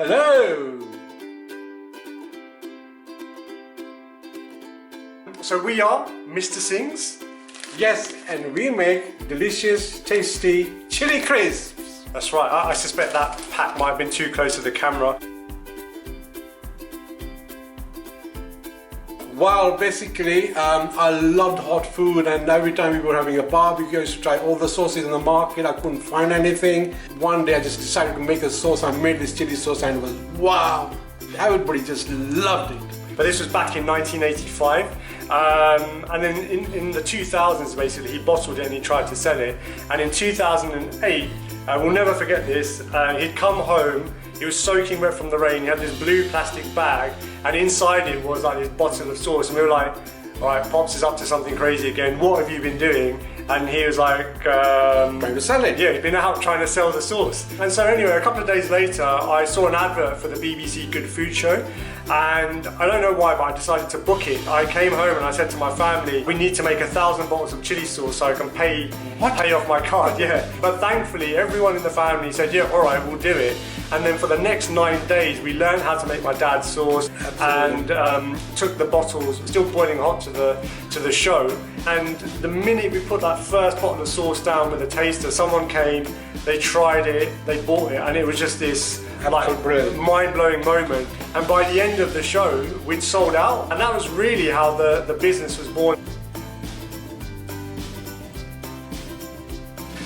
Hello! So we are Mr Singh's. Yes, and we make delicious, tasty chili crisps. That's right, I suspect that pack might have been too close to the camera. Well, basically, I loved hot food, and every time we were having a barbecue, I used to try all the sauces in the market. I couldn't find anything. One day I just decided to make a sauce. I made this chili sauce and it was wow! Everybody just loved it. But this was back in 1985. And then in the 2000s, basically, he bottled it and he tried to sell it. And in 2008, we'll never forget this, he'd come home, he was soaking wet from the rain, he had this blue plastic bag, and inside it was like this bottle of sauce, and we were like, all right, Pops is up to something crazy again, what have you been doing? And he was like, trying to sell it. Yeah, he'd been out trying to sell the sauce. And so anyway, a couple of days later, I saw an advert for the BBC Good Food Show, and I don't know why, but I decided to book it. I came home and I said to my family, we need to make 1,000 bottles of chili sauce so I can pay off my card, yeah. But thankfully, everyone in the family said, yeah, all right, we'll do it. And then for the next 9 days, we learned how to make my dad's sauce. Absolutely. And took the bottles, still boiling hot, to the show. And the minute we put that first bottle of sauce down with a taster, someone came, they tried it, they bought it, and it was just this like mind-blowing moment. And by the end of the show, we'd sold out, and that was really how the business was born.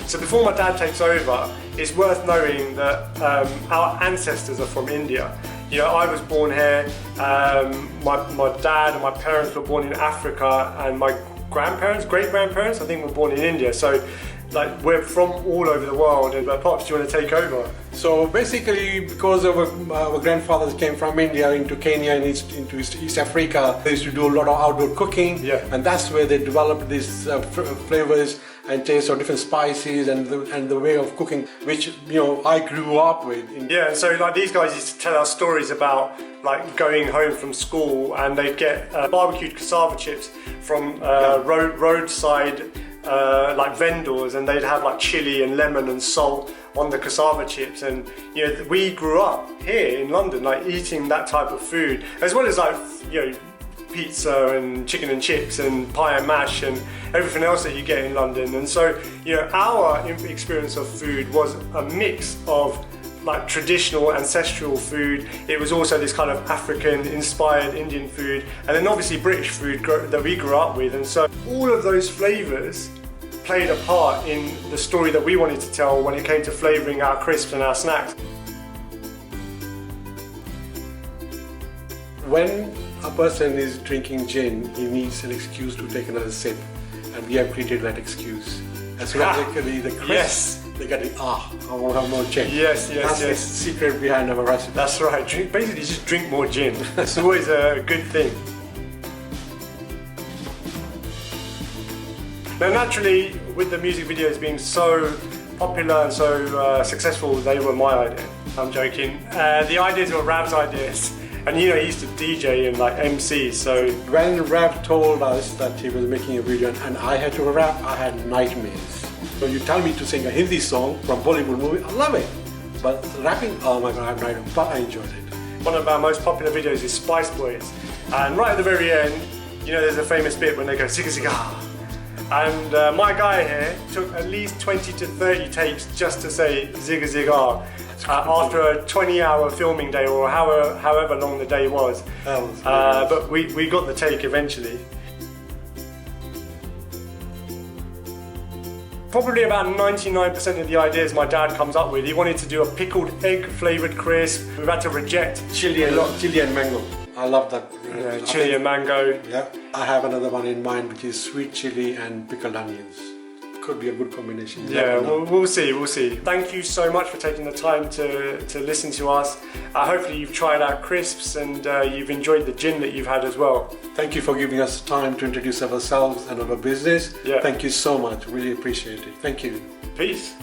So before my dad takes over, it's worth knowing that our ancestors are from India. You know, I was born here, my dad and my parents were born in Africa, and my grandparents, great-grandparents, I think were born in India. So like, we're from all over the world. And Pops, do you want to take over? So basically, because our grandfathers came from India into Kenya and into East Africa, they used to do a lot of outdoor cooking, yeah. And that's where they developed these flavors and taste of different spices and the way of cooking, which, you know, I grew up with. Yeah, so like these guys used to tell us stories about like going home from school, and they'd get barbecued cassava chips from roadside like vendors, and they'd have like chili and lemon and salt on the cassava chips. And you know, we grew up here in London like eating that type of food, as well as like, you know, pizza and chicken and chips and pie and mash and everything else that you get in London. And so, you know, our experience of food was a mix of like traditional ancestral food. It was also this kind of African inspired Indian food, and then obviously British food that we grew up with. And so all of those flavors played a part in the story that we wanted to tell when it came to flavoring our crisps and our snacks. When a person is drinking gin, he needs an excuse to take another sip, and we have created that excuse. As soon as they the crisp, yes. They get it, I want to have more gin. Yes, That's the secret behind our recipe. That's right, basically just drink more gin. It's always a good thing. Now naturally, with the music videos being so popular and so successful, they were my idea. I'm joking. The ideas were Rav's ideas. And you know, he used to DJ and like MC, so... When Rav told us that he was making a video and I had to rap, I had nightmares. So you tell me to sing a Hindi song from Bollywood movie, I love it. But rapping, oh my god, I have no idea, but I enjoyed it. One of our most popular videos is Spice Boys. And right at the very end, you know, there's a famous bit when they go zigga zigga. And my guy here took at least 20 to 30 takes just to say zigga zigga. After a 20-hour filming day, or however long the day was. But we got the take eventually. Probably about 99% of the ideas my dad comes up with. He wanted to do a pickled egg flavoured crisp. We've had to reject chili and mango. I love that. Yeah, chili and mango. Yeah. I have another one in mind, which is sweet chili and pickled onions. Could be a good combination. Yeah, we'll see. Thank you so much for taking the time to listen to us. Hopefully you've tried our crisps and you've enjoyed the gin that you've had as well. Thank you for giving us time to introduce ourselves and our business. Yeah. Thank you so much. Really appreciate it. Thank you. Peace.